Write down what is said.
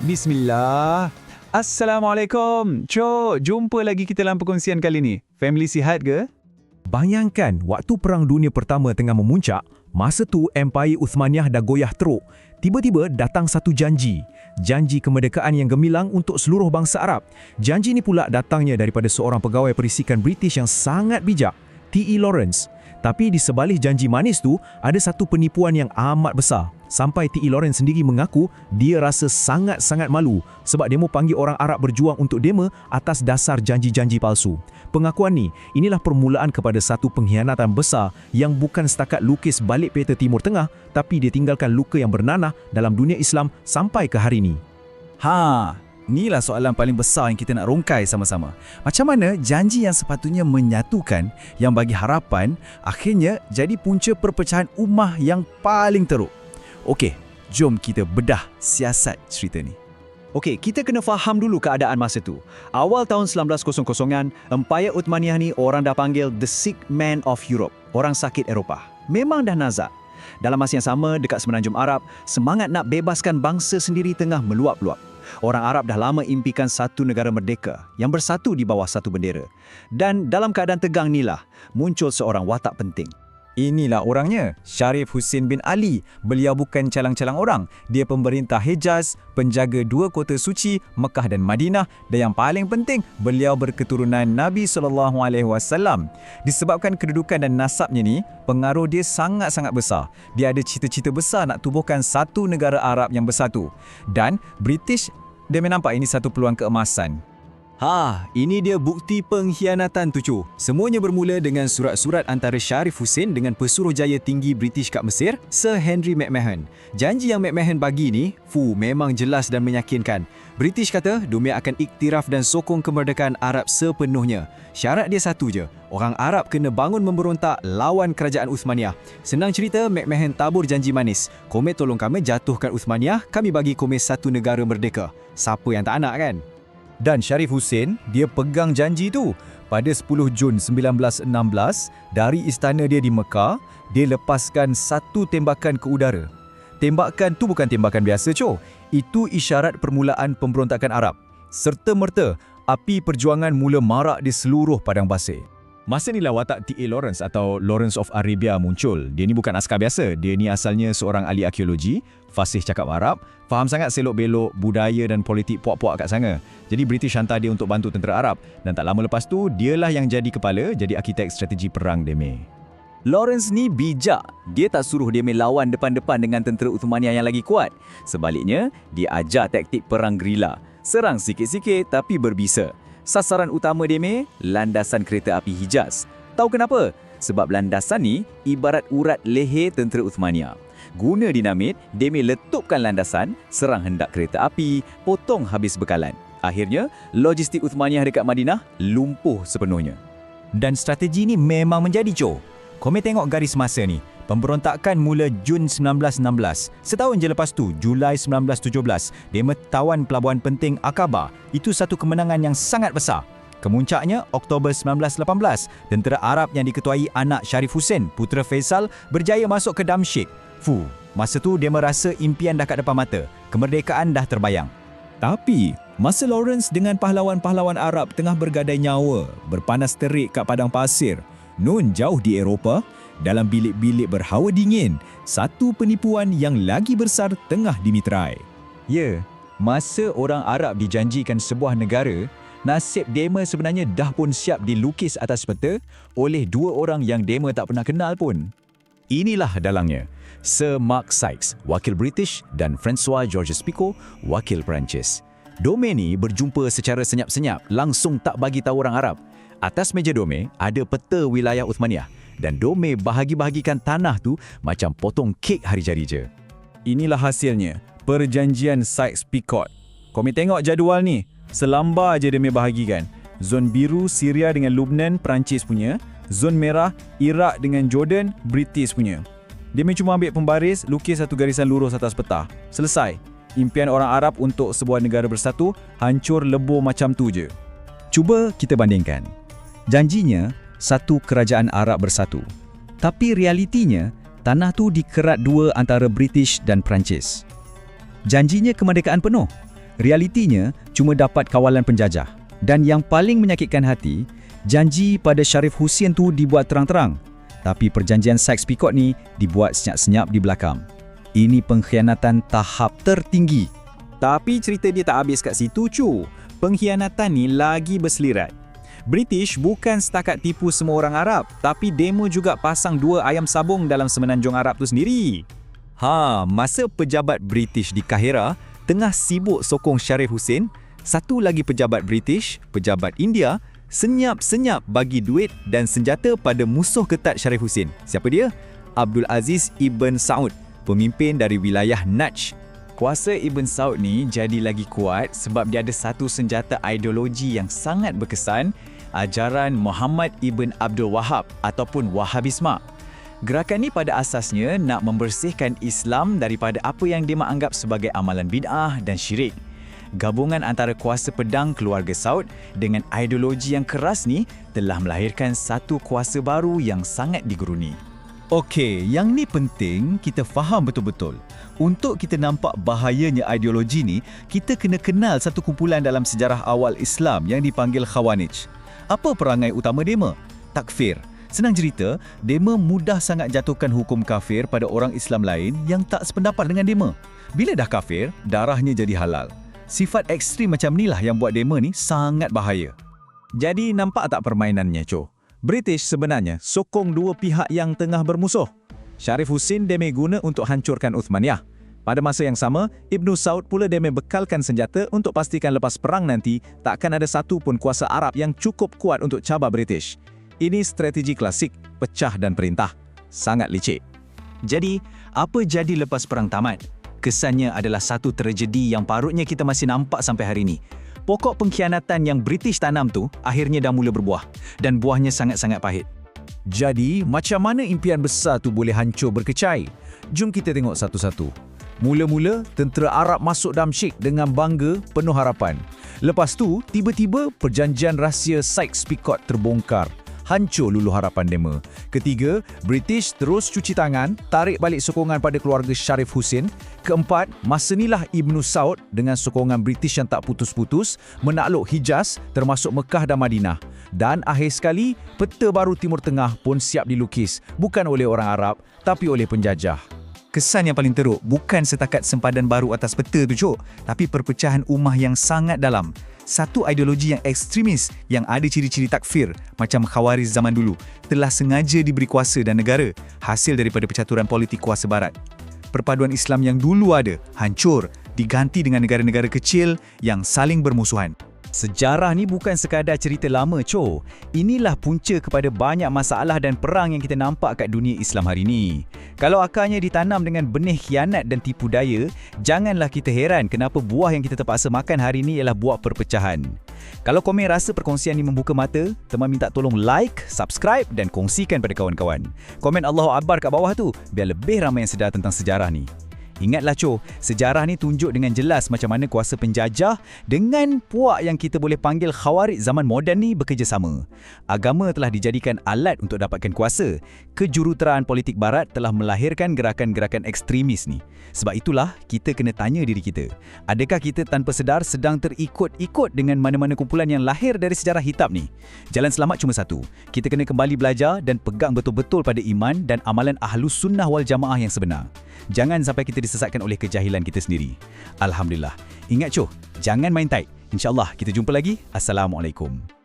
Bismillah. Assalamualaikum. Cok, jumpa lagi kita dalam perkongsian kali ni. Family sihat ke? Bayangkan waktu Perang Dunia Pertama tengah memuncak, masa tu Empayar Uthmaniyah dah goyah teruk. Tiba-tiba datang satu janji. Janji kemerdekaan yang gemilang untuk seluruh bangsa Arab. Janji ni pula datangnya daripada seorang pegawai perisikan British yang sangat bijak, T.E. Lawrence. Tapi di sebalik janji manis tu, ada satu penipuan yang amat besar. Sampai T.E. Lawrence sendiri mengaku dia rasa sangat-sangat malu sebab demo panggil orang Arab berjuang untuk demo atas dasar janji-janji palsu. Pengakuan ni, inilah permulaan kepada satu pengkhianatan besar yang bukan setakat lukis balik peta Timur Tengah, tapi dia tinggalkan luka yang bernanah dalam dunia Islam sampai ke hari ni. Inilah soalan paling besar yang kita nak rongkai sama-sama. Macam mana janji yang sepatutnya menyatukan, yang bagi harapan, akhirnya jadi punca perpecahan ummah yang paling teruk. Okey, jom kita bedah siasat cerita ni. Okey, kita kena faham dulu keadaan masa tu. Awal tahun 1900-an, Empayar Uthmaniyah ni orang dah panggil The Sick Man of Europe, orang sakit Eropah. Memang dah nazak. Dalam masa yang sama, dekat Semenanjung Arab, semangat nak bebaskan bangsa sendiri tengah meluap-luap. Orang Arab dah lama impikan satu negara merdeka yang bersatu di bawah satu bendera. Dan dalam keadaan tegang inilah, muncul seorang watak penting. Inilah orangnya, Sharif Hussein bin Ali. Beliau bukan calang-calang orang. Dia pemerintah Hejaz, penjaga dua kota suci, Mekah dan Madinah, dan yang paling penting, beliau berketurunan Nabi SAW. Disebabkan kedudukan dan nasabnya ni, pengaruh dia sangat-sangat besar. Dia ada cita-cita besar nak tubuhkan satu negara Arab yang bersatu. Dan British, dia menampak ini satu peluang keemasan. Ini dia bukti pengkhianatan tu, cu. Semuanya bermula dengan surat-surat antara Sharif Hussein dengan Pesuruhjaya Tinggi British kat Mesir, Sir Henry McMahon. Janji yang McMahon bagi ni, memang jelas dan meyakinkan. British kata, dunia akan iktiraf dan sokong kemerdekaan Arab sepenuhnya. Syarat dia satu je, orang Arab kena bangun memberontak lawan kerajaan Uthmaniyah. Senang cerita, McMahon tabur janji manis. Komet tolong kami jatuhkan Uthmaniyah, kami bagi Komet satu negara merdeka. Siapa yang tak nak kan? Dan Sharif Hussein, dia pegang janji tu. Pada 10 Jun 1916, dari istana dia di Mekah, dia lepaskan satu tembakan ke udara. Tembakan tu bukan tembakan biasa, Cok. Itu isyarat permulaan pemberontakan Arab. Serta-merta, api perjuangan mula marak di seluruh padang pasir. Masa inilah watak T.A. Lawrence atau Lawrence of Arabia muncul. Dia ni bukan askar biasa. Dia ni asalnya seorang ahli arkeologi, fasih cakap Arab, faham sangat selok-belok budaya dan politik puak-puak kat sana. Jadi British hantar dia untuk bantu tentera Arab. Dan tak lama lepas tu, dialah yang jadi kepala, jadi arkitek strategi perang Deme. Lawrence ni bijak. Dia tak suruh Deme lawan depan-depan dengan tentera Uthmaniyah yang lagi kuat. Sebaliknya, dia ajar taktik perang gerila. Serang sikit-sikit tapi berbisa. Sasaran utama Deme, landasan kereta api Hijaz. Tahu kenapa? Sebab landasan ni ibarat urat leher tentera Uthmaniyah. Guna dinamit, Deme letupkan landasan, serang hendak kereta api, potong habis bekalan. Akhirnya, logistik Uthmaniyah dekat Madinah lumpuh sepenuhnya. Dan strategi ni memang menjadi, Cok. Komet tengok garis masa ni. Pemberontakan mula Jun 1916. Setahun je lepas tu, Julai 1917, Deme tawan pelabuhan penting Aqabah. Itu satu kemenangan yang sangat besar. Kemuncaknya, Oktober 1918, tentera Arab yang diketuai anak Sharif Hussein, putera Faisal, berjaya masuk ke Damsyik. Masa tu Deme rasa impian dah kat depan mata. Kemerdekaan dah terbayang. Tapi, masa Lawrence dengan pahlawan-pahlawan Arab tengah bergadai nyawa, berpanas terik kat padang pasir, nun jauh di Eropah, dalam bilik-bilik berhawa dingin, satu penipuan yang lagi besar tengah dimitrai. Ya, masa orang Arab dijanjikan sebuah negara, nasib Deme sebenarnya dah pun siap dilukis atas peta oleh dua orang yang Deme tak pernah kenal pun. Inilah dalangnya. Sir Mark Sykes, wakil British, dan Francois Georges-Picot, wakil Perancis. Dome ni berjumpa secara senyap-senyap, langsung tak bagi tahu orang Arab. Atas meja Dome ada peta wilayah Uthmaniyah. Dan Dome bahagi-bahagikan tanah tu macam potong kek hari jadi je. Inilah hasilnya, perjanjian Sykes-Picot. Komet tengok jadual ni, selambar je Deme bahagikan. Zon biru Syria dengan Lebanon, Perancis punya. Zon merah Iraq dengan Jordan, British punya. Deme cuma ambil pembaris, lukis satu garisan lurus atas peta. Selesai. Impian orang Arab untuk sebuah negara bersatu hancur lebur macam tu je. Cuba kita bandingkan. Janjinya, satu kerajaan Arab bersatu. Tapi realitinya, tanah tu dikerat dua antara British dan Perancis. Janjinya kemerdekaan penuh. Realitinya, cuma dapat kawalan penjajah. Dan yang paling menyakitkan hati, janji pada Sharif Hussein tu dibuat terang-terang. Tapi perjanjian Sykes-Picot ni dibuat senyap-senyap di belakang. Ini pengkhianatan tahap tertinggi. Tapi cerita dia tak habis kat situ, cu. Pengkhianatan ni lagi berselirat. British bukan setakat tipu semua orang Arab, tapi demo juga pasang 2 ayam sabung dalam semenanjung Arab tu sendiri. Masa pejabat British di Kahira tengah sibuk sokong Sharif Hussein, satu lagi pejabat British, pejabat India, senyap-senyap bagi duit dan senjata pada musuh ketat Sharif Hussein. Siapa dia? Abdul Aziz Ibn Saud, pemimpin dari wilayah Najd. Kuasa Ibn Saud ni jadi lagi kuat sebab dia ada satu senjata ideologi yang sangat berkesan, ajaran Muhammad Ibn Abdul Wahab ataupun Wahhabisme. Gerakan ni pada asasnya nak membersihkan Islam daripada apa yang dia anggap sebagai amalan bid'ah dan syirik. Gabungan antara kuasa pedang keluarga Saud dengan ideologi yang keras ni telah melahirkan satu kuasa baru yang sangat diguruni. Okey, yang ni penting kita faham betul-betul. Untuk kita nampak bahayanya ideologi ni, kita kena kenal satu kumpulan dalam sejarah awal Islam yang dipanggil Khawarij. Apa perangai utama dema? Takfir. Senang cerita, dema mudah sangat jatuhkan hukum kafir pada orang Islam lain yang tak sependapat dengan dema. Bila dah kafir, darahnya jadi halal. Sifat ekstrim macam inilah yang buat dema ni sangat bahaya. Jadi nampak tak permainannya, co? British sebenarnya sokong 2 pihak yang tengah bermusuh. Sharif Hussein deme guna untuk hancurkan Uthmaniyah. Pada masa yang sama, Ibn Saud pula deme bekalkan senjata untuk pastikan lepas perang nanti takkan ada satu pun kuasa Arab yang cukup kuat untuk cabar British. Ini strategi klasik, pecah dan perintah. Sangat licik. Jadi, apa jadi lepas perang tamat? Kesannya adalah satu tragedi yang parutnya kita masih nampak sampai hari ini. Pokok pengkhianatan yang British tanam tu akhirnya dah mula berbuah dan buahnya sangat-sangat pahit. Jadi, macam mana impian besar tu boleh hancur berkecai? Jom kita tengok satu-satu. Mula-mula, tentera Arab masuk Damsyik dengan bangga, penuh harapan. Lepas tu, tiba-tiba perjanjian rahsia Sykes-Picot terbongkar. Hancur lulu harapan dema. Ketiga, British terus cuci tangan, tarik balik sokongan pada keluarga Sharif Hussein. Keempat, masa inilah Ibn Saud dengan sokongan British yang tak putus-putus menakluk Hijaz termasuk Mekah dan Madinah. Dan akhir sekali, peta baru Timur Tengah pun siap dilukis, bukan oleh orang Arab, tapi oleh penjajah. Kesan yang paling teruk bukan setakat sempadan baru atas peta tu, cok, tapi perpecahan ummah yang sangat dalam. Satu ideologi yang ekstremis yang ada ciri-ciri takfir macam Khawarij zaman dulu telah sengaja diberi kuasa dan negara hasil daripada percaturan politik kuasa barat. Perpaduan Islam yang dulu ada hancur diganti dengan negara-negara kecil yang saling bermusuhan. Sejarah ni bukan sekadar cerita lama, co. Inilah punca kepada banyak masalah dan perang yang kita nampak kat dunia Islam hari ni. Kalau akarnya ditanam dengan benih khianat dan tipu daya, janganlah kita heran kenapa buah yang kita terpaksa makan hari ni ialah buah perpecahan. Kalau komen rasa perkongsian ni membuka mata, teman minta tolong like, subscribe dan kongsikan pada kawan-kawan. Komen Allahu Akbar kat bawah tu, biar lebih ramai yang sedar tentang sejarah ni. Ingatlah, co, sejarah ni tunjuk dengan jelas macam mana kuasa penjajah dengan puak yang kita boleh panggil Khawarij zaman moden ni bekerjasama. Agama telah dijadikan alat untuk dapatkan kuasa. Kejuruteraan politik barat telah melahirkan gerakan-gerakan ekstremis ni. Sebab itulah kita kena tanya diri kita, adakah kita tanpa sedar sedang terikut-ikut dengan mana-mana kumpulan yang lahir dari sejarah hitam ni? Jalan selamat cuma satu. Kita kena kembali belajar dan pegang betul-betul pada iman dan amalan Ahlus Sunnah wal Jamaah yang sebenar. Jangan sampai kita disesatkan oleh kejahilan kita sendiri. Alhamdulillah. Ingat, co, jangan main tight. InsyaAllah kita jumpa lagi. Assalamualaikum.